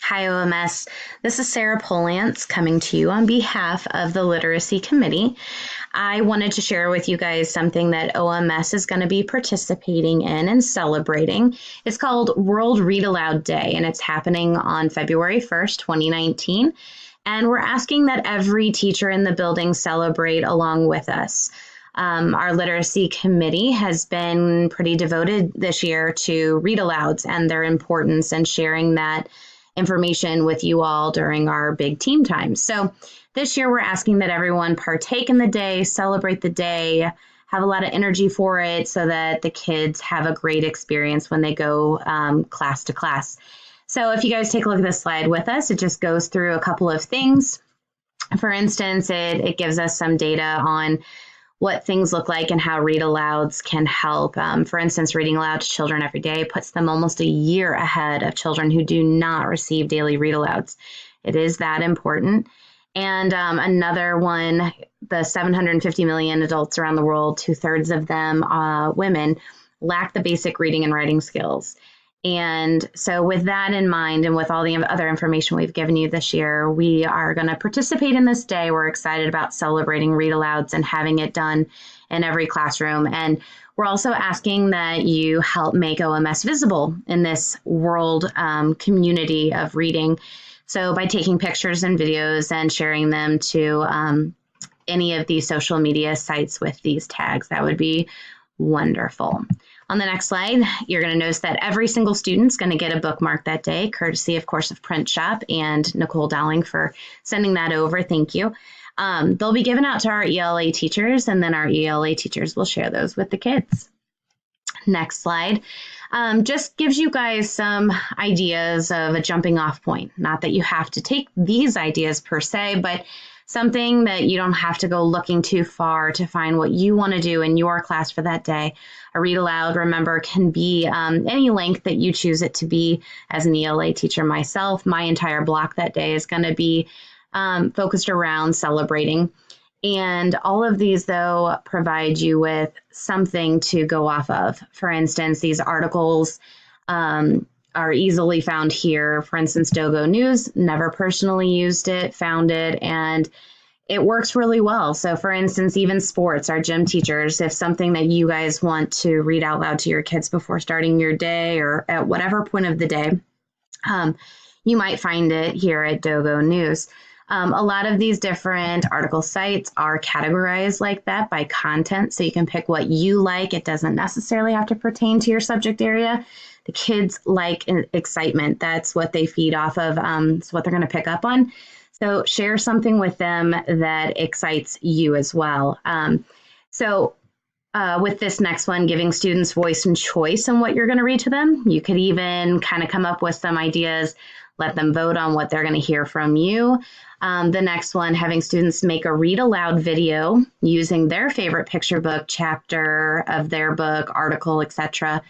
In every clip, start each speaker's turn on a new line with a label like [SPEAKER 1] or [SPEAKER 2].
[SPEAKER 1] Hi, OMS. This is Sarah Polance coming to you on behalf of the Literacy Committee. I wanted to share with you guys something that OMS is going to be participating in and celebrating. It's called World Read Aloud Day, and it's happening on February 1st, 2019. And we're asking that every teacher in the building celebrate along with us. Our literacy committee has been pretty devoted this year to read alouds and their importance and sharing that information with you all during our big team time. So this year we're asking that everyone partake in the day, celebrate the day, have a lot of energy for it so that the kids have a great experience when they go class to class. So if you guys take a look at this slide with us, it just goes through a couple of things. For instance, it gives us some data on what things look like and how read alouds can help. For instance, reading aloud to children every day puts them almost a year ahead of children who do not receive daily read alouds. It is that important. And another one, the 750 million adults around the world, 2/3 of them women, lack the basic reading and writing skills. And so with that in mind, and with all the other information we've given you this year, we are going to participate in this day. We're excited about celebrating read alouds and having it done in every classroom. And we're also asking that you help make OMS visible in this world community of reading. So by taking pictures and videos and sharing them to any of these social media sites with these tags, that would be wonderful. On the next slide, you're going to notice that every single student's going to get a bookmark that day, courtesy, of course, of Print Shop and Nicole Dowling for sending that over. Thank you. They'll be given out to our ELA teachers, and then our ELA teachers will share those with the kids. Next slide. Just gives you guys some ideas of a jumping off point. Not that you have to take these ideas per se, but something that you don't have to go looking too far to find what you want to do in your class for that day. A read aloud, remember, can be any length that you choose it to be. As an ELA teacher myself, my entire block that day is going to be focused around celebrating. And all of these, though, provide you with something to go off of. For instance, these articles are easily found here. For instance, Dogo News, never personally used it, found it, and it works really well. So for instance, even sports, our gym teachers, if something that you guys want to read out loud to your kids before starting your day or at whatever point of the day, you might find it here at Dogo News. A lot of these different article sites are categorized like that by content, so you can pick what you like. It doesn't necessarily have to pertain to your subject area. The kids like excitement. That's what they feed off of. It's what they're going to pick up on. So share something with them that excites you as well. With this next one, giving students voice and choice in what you're going to read to them, you could even kind of come up with some ideas, let them vote on what they're going to hear from you. The next one, having students make a read aloud video using their favorite picture book, chapter of their book, article, etc.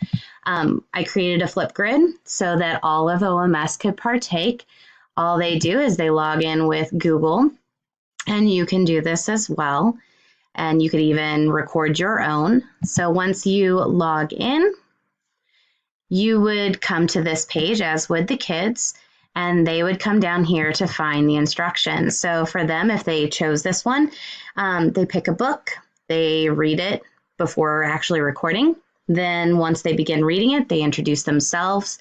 [SPEAKER 1] I created a Flipgrid so that all of OMS could partake. All they do is they log in with Google, and you can do this as well. And you could even record your own. So once you log in, you would come to this page, as would the kids, and they would come down here to find the instructions. So for them, if they chose this one, they pick a book, they read it before actually recording. Then once they begin reading it, they introduce themselves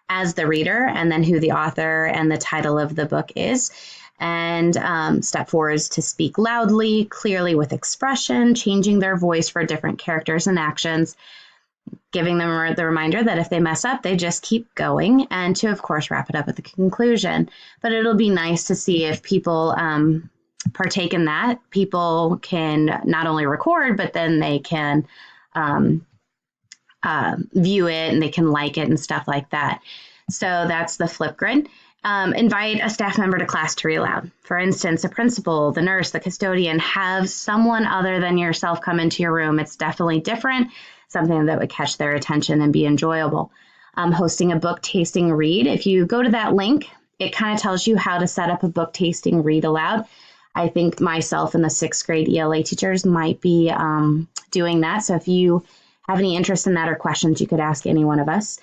[SPEAKER 1] as the reader and then who the author and the title of the book is. And step 4 is to speak loudly, clearly with expression, changing their voice for different characters and actions, giving them the reminder that if they mess up, they just keep going, and to, of course, wrap it up at the conclusion. But it'll be nice to see if people partake in that. People can not only record, but then they can view it and they can like it and stuff like that. So that's the Flipgrid. Invite a staff member to class to read aloud. For instance, a principal, the nurse, the custodian, have someone other than yourself come into your room. It's definitely different, something that would catch their attention and be enjoyable. Hosting a book tasting read. If you go to that link, it kind of tells you how to set up a book tasting read aloud. I think myself and the 6th grade ELA teachers might be doing that. So if you have any interest in that or questions, you could ask any one of us.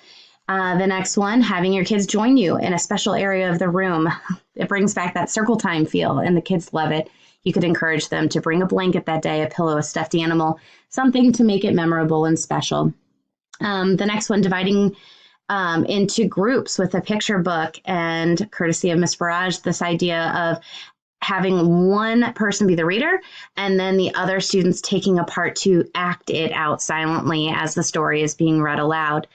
[SPEAKER 1] The next one, having your kids join you in a special area of the room. It brings back that circle time feel, and the kids love it. You could encourage them to bring a blanket that day, a pillow, a stuffed animal, something to make it memorable and special. The next one, dividing into groups with a picture book, and courtesy of Miss Barrage, this idea of having one person be the reader and then the other students taking a part to act it out silently as the story is being read aloud.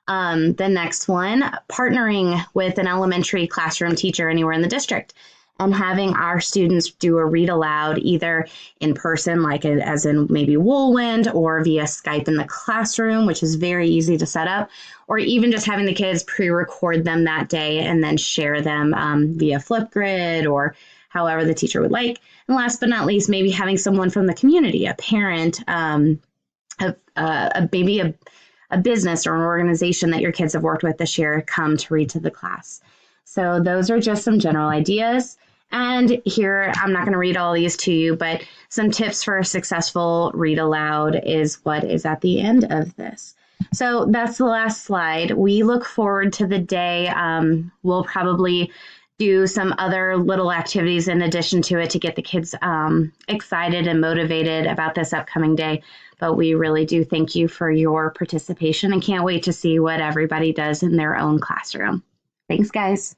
[SPEAKER 1] The next one, partnering with an elementary classroom teacher anywhere in the district and having our students do a read aloud either in person, like as in maybe Woolwind, or via Skype in the classroom, which is very easy to set up, or even just having the kids pre-record them that day and then share them via Flipgrid or however the teacher would like. And last but not least, maybe having someone from the community, a parent, maybe a business or an organization that your kids have worked with this year come to read to the class. So those are just some general ideas. And here, I'm not going to read all these to you, but some tips for a successful read aloud is what is at the end of this. So that's the last slide. We look forward to the day. We'll probably do some other little activities in addition to it to get the kids excited and motivated about this upcoming day. But we really do thank you for your participation and can't wait to see what everybody does in their own classroom. Thanks, guys.